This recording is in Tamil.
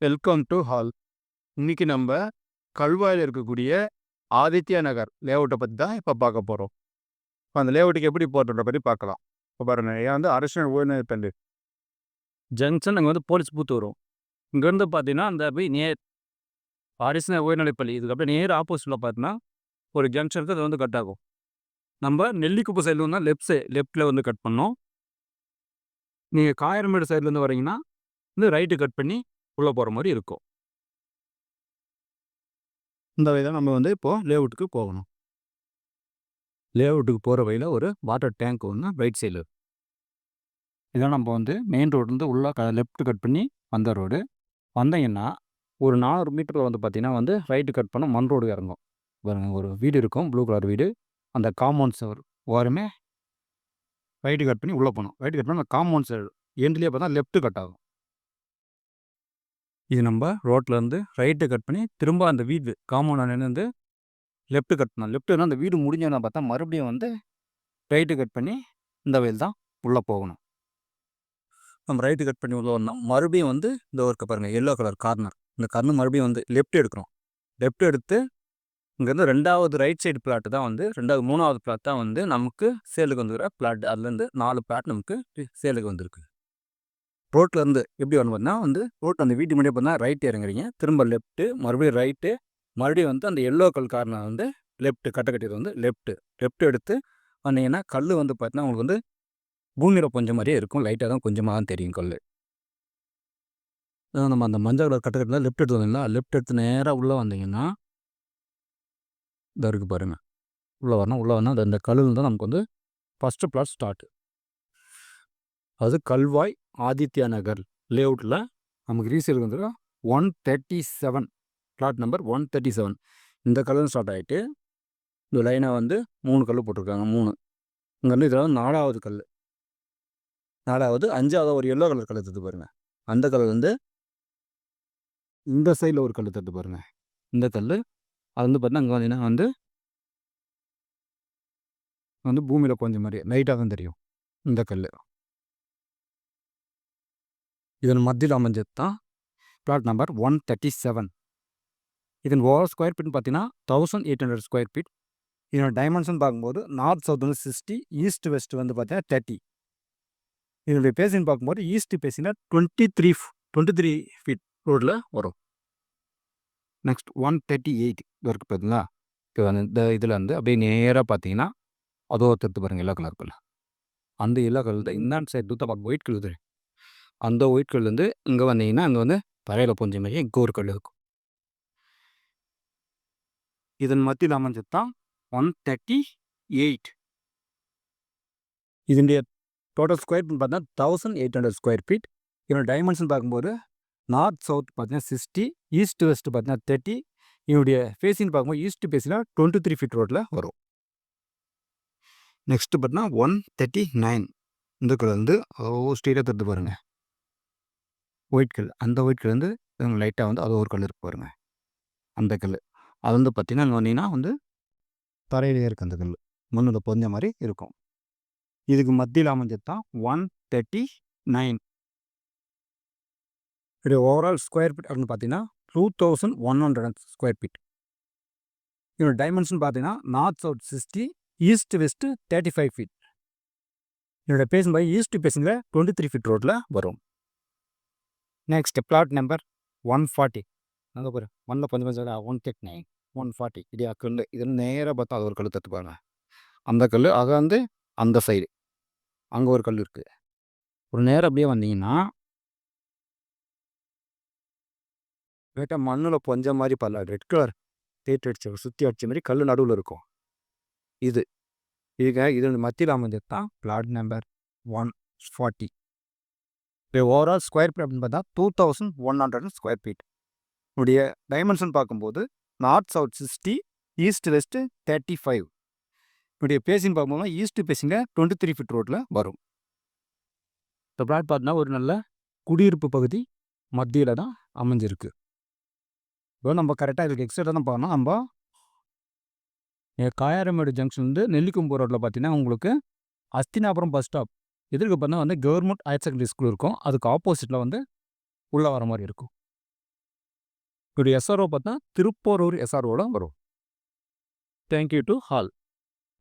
Welcome to hall. இன்னைக்கு நம்ம கல்வாயில் இருக்கக்கூடிய ஆதித்யா நகர் லேஅவுட்டை பற்றி தான் இப்போ பார்க்க போகிறோம். அந்த லேஅவுட்டுக்கு எப்படி போகிறத பற்றி பார்க்கலாம். இப்போ பாருங்க, ஏன் வந்து அரசியல் உயர்நிலைப்பள்ளி ஜங்ஷன் அங்கே வந்து போலீஸ் பூத் வரும். இங்கேருந்து பார்த்தீங்கன்னா அந்த போய் நேர் அரசியல் உயர்நிலைப்பள்ளி இதுக்கு அப்படியே நேர் ஆப்போசிட்டில் பார்த்தீங்கன்னா ஒரு ஜங்ஷனுக்கு அது வந்து கட் ஆகும். நம்ம நெல்லிக்குப்பை சைடில் வந்து லெஃப்ட்டில் வந்து கட் பண்ணோம். நீங்கள் காயரமேடு சைட்லேருந்து வரீங்கன்னா வந்து ரைட்டு கட் பண்ணி உள்ளே போகிற மாதிரி இருக்கும். இந்த வழி தான் நம்ம வந்து இப்போது லேஅவுட்டுக்கு போகணும். லேஅவுட்டுக்கு போகிற வழியில் ஒரு வாட்டர் டேங்க் ஒன்று ரைட் சைடில் இருக்குது. இதான் நம்ம வந்து மெயின் ரோட்லேருந்து உள்ளே லெஃப்ட் கட் பண்ணி வந்த ரோடு. வந்தீங்கன்னா ஒரு 400 மீட்டரில் வந்து பார்த்தீங்கன்னா வந்து ரைட்டு கட் பண்ண மண் ரோடு இறங்கும். பாருங்க, ஒரு வீடு இருக்கும், ப்ளூ கலர் வீடு. அந்த காம்பவுண்ட் சவர் ஓரமே ரைட்டு கட் பண்ணி உள்ளே போகணும். ரைட்டு கட் பண்ணி அந்த காம்பவுண்ட் சைடு எண்ட்லேயே பார்த்தா லெஃப்ட்டு கட் ஆகும். இது நம்ம ரோட்லேருந்து ரைட்டு கட் பண்ணி திரும்ப அந்த வீடு காம்பவுண்ட் வந்து லெஃப்ட்டு கட் பண்ணோம். லெஃப்ட்டு அந்த வீடு முடிஞ்சோன்னு பார்த்தா மறுபடியும் வந்து ரைட்டு கட் பண்ணி இந்த வயல் தான் உள்ளே போகணும். நம்ம ரைட்டு கட் பண்ணி உள்ளே வந்தோம். மறுபடியும் வந்து இந்த ஒரு பாருங்கள் எல்லோ கலர் கார்னர். இந்த கார்னர் மறுபடியும் வந்து லெஃப்ட் எடுக்கிறோம். லெஃப்ட் எடுத்து இங்கேருந்து 2வது ரைட் சைடு பிளாட்டு தான் வந்து 3வது பிளாட் தான் வந்து நமக்கு சேலுக்கு வந்துக்கிற பிளாட். அதுலேருந்து 4 பிளாட் நமக்கு சேலுக்கு வந்திருக்கு. ரோட்லேருந்து எப்படி வரணும் பார்த்தீங்கன்னா வந்து ரோட் அந்த வீட்டு முன்னாடியே பார்த்தா ரைட் இறங்குறீங்க, திரும்ப லெஃப்ட்டு, மறுபடியும் ரைட்டு, மறுபடியும் வந்து அந்த எல்லோ கல் கார்னர் வந்து லெஃப்ட்டு கட்டக்கட்டியது வந்து லெஃப்ட் எடுத்து வந்தீங்கன்னா கல் வந்து பார்த்தீங்கன்னா உங்களுக்கு வந்து பூமியில் கொஞ்சம் மாதிரியே இருக்கும். லைட்டாக தான் கொஞ்சமாக தான் தெரியும் கல். நம்ம அந்த மஞ்சள் கலர் கட்டக்கட்டில் லெஃப்ட் எடுத்து வந்தீங்களா, லெஃப்ட் எடுத்து நேராக உள்ளே வந்தீங்கன்னா இதாக இருக்குது பாருங்கள். உள்ளே வரணும் அந்த கல்லில் தான் நமக்கு வந்து ஃபஸ்ட்டு பிளாட் ஸ்டார்ட்டு. அது கல்வாய் ஆதித்யா நகர் லேஅவுட்டில் நமக்கு ரீசேல் வந்து 137 பிளாட் நம்பர் 137. இந்த கல்லும் ஸ்டார்ட் ஆகிட்டு இந்த லைனாக வந்து 3 கல் போட்டிருக்காங்க. 3 இங்கே வந்து இதில் 4வது கல், 4வது 5வது ஒரு எல்லோ கலர் கல் எடுத்து பாருங்கள். அந்த கல் வந்து இந்த சைடில் ஒரு கல் எடுத்து பாருங்கள். இந்த கல் அது வந்து பார்த்தீங்கன்னா அங்கே வந்தீங்கன்னா வந்து பூமியில் கொஞ்சம் மாதிரி லைட்டாக தான் தெரியும். இந்த கல் இதன் மத்தியில் அமைஞ்சது தான் பிளாட் நம்பர் 137. இதன் ஓவர் ஸ்கொயர் ஃபீட்னு பார்த்தீங்கன்னா 1800 ஸ்கொயர் ஃபீட். இதனோட டைமென்ஷன் பார்க்கும்போது நார்த் சவுத் வந்து 60, ஈஸ்ட் வெஸ்ட் வந்து பார்த்தீங்கன்னா 30. இதனுடைய பேசின்னு பார்க்கும்போது ஈஸ்ட் பேசினா 23 ஃபீட் ரோடில் வரும். நெக்ஸ்ட் 138 இருக்குது பார்த்தீங்களா. இந்த இதில் வந்து அப்படியே நேராக பார்த்தீங்கன்னா அதோ திருத்து பாருங்கள் எல்லோ கலர் கல். அந்த எல்லோ கலர் தான் இந்த சைடு தூத்த பார்க்க ஒயிட் கல். அந்த ஒயிட் கல் வந்து இங்கே வந்தீங்கன்னா அங்கே வந்து தரையில் கொஞ்சம் மாதிரி இங்கே ஒரு கல் இருக்கும். இதன் மத்தியில் அமைஞ்சது தான் 138. இதனுடைய டோட்டல் ஸ்கொயர் ஃபீட் பார்த்தீங்கன்னா 1800 ஸ்கொயர் ஃபீட். இதோட டைமென்ஷன் பார்க்கும்போது நார்த் சவுத் பார்த்தீங்கன்னா 60, ஈஸ்ட் வெஸ்ட் பார்த்தீங்கன்னா 30. இதனுடைய ஃபேஸின்னு பார்க்கும்போது ஈஸ்ட் ஃபேஸில் 23 ஃபீட் ரோட்டில் வரும். நெக்ஸ்ட்டு பார்த்தீங்கன்னா 139. இந்த கல் வந்து ஸ்ட்ரெயிட்டாக தருது பாருங்கள், ஒயிட் கல். அந்த ஒயிட் கல் வந்து லைட்டாக வந்து அது ஒரு கல் இருக்கு பாருங்கள். அந்த கல் அது வந்து பார்த்தீங்கன்னா அங்கே வந்தீங்கன்னா வந்து தரையிலேயே இருக்குது. அந்த கல் மண்ணில் பொறிஞ்ச மாதிரி இருக்கும். இதுக்கு மத்தியில் அமைஞ்சது தான் 139. இது ஓவரால் ஸ்கொயர் ஃபீட் அப்படின்னு பார்த்தீங்கன்னா 2100 ஸ்கொயர் ஃபீட். இதோட டைமென்ஷன் பார்த்தீங்கன்னா north south 60, east west 35 feet. இதோட பேசிங் பை ஈஸ்ட் பேசிங்கில் 23 ஃபீட் ரோட்டில் வரும். Next plot number 140. அங்கே பாரு மண்ணில் கொஞ்சம் 139, 140. இது கல். இது நேராக பார்த்தா அது ஒரு கல் தத்துப்பாங்க. அந்த கல் அதை வந்து அந்த சைடு அங்கே ஒரு கல் இருக்குது. ஒரு நேரம் அப்படியே வந்தீங்கன்னா லைட்டாக மண்ணில் பொஞ்ச மாதிரி பல ரெட் கலர் தேய்ட்டு அடிச்ச சுற்றி அடித்த மாதிரி கல் நடுவில் இருக்கும். இது மத்தியில் அமைஞ்சது தான் பிளாட் நம்பர் 140. இப்போ ஓவரால் ஸ்கொயர் ஃபீட் அப்படின்னு பார்த்தா 2100 ஸ்கொயர் ஃபீட். உடைய டைமென்ஷன் பார்க்கும்போது நார்த் சவுத் 60, ஈஸ்ட் வெஸ்ட்டு 35. இப்படிய பேசின்னு பார்க்கும்போது ஈஸ்ட் பேசிங்க 23 ஃபீட் ரோட்டில் வரும். இந்த பிளாட் பார்த்தீங்கன்னா ஒரு நல்ல குடியிருப்பு பகுதி மத்தியில் தான் அமைஞ்சிருக்கு. இப்போ நம்ம கரெக்டாக இதுக்கு எக்ஸ்ட்ரா தான் பார்க்கணும். நம்ம காயாரமேடு ஜங்ஷன் வந்து நெல்லிக்கும்பு ரோட்டில் பார்த்தீங்கன்னா உங்களுக்கு அஸ்தினாபுரம் பஸ் ஸ்டாப் எதிர்க்கு பார்த்தா வந்து கவர்மெண்ட் ஹையர் செகண்டரி ஸ்கூல் இருக்கும். அதுக்கு ஆப்போசிட்டில் வந்து உள்ளே வர மாதிரி இருக்கும். ஒரு எஸ்ஆர்ஓ பார்த்தா திருப்போரூர் எஸ்ஆர்ஓல வரும். Thank you to all.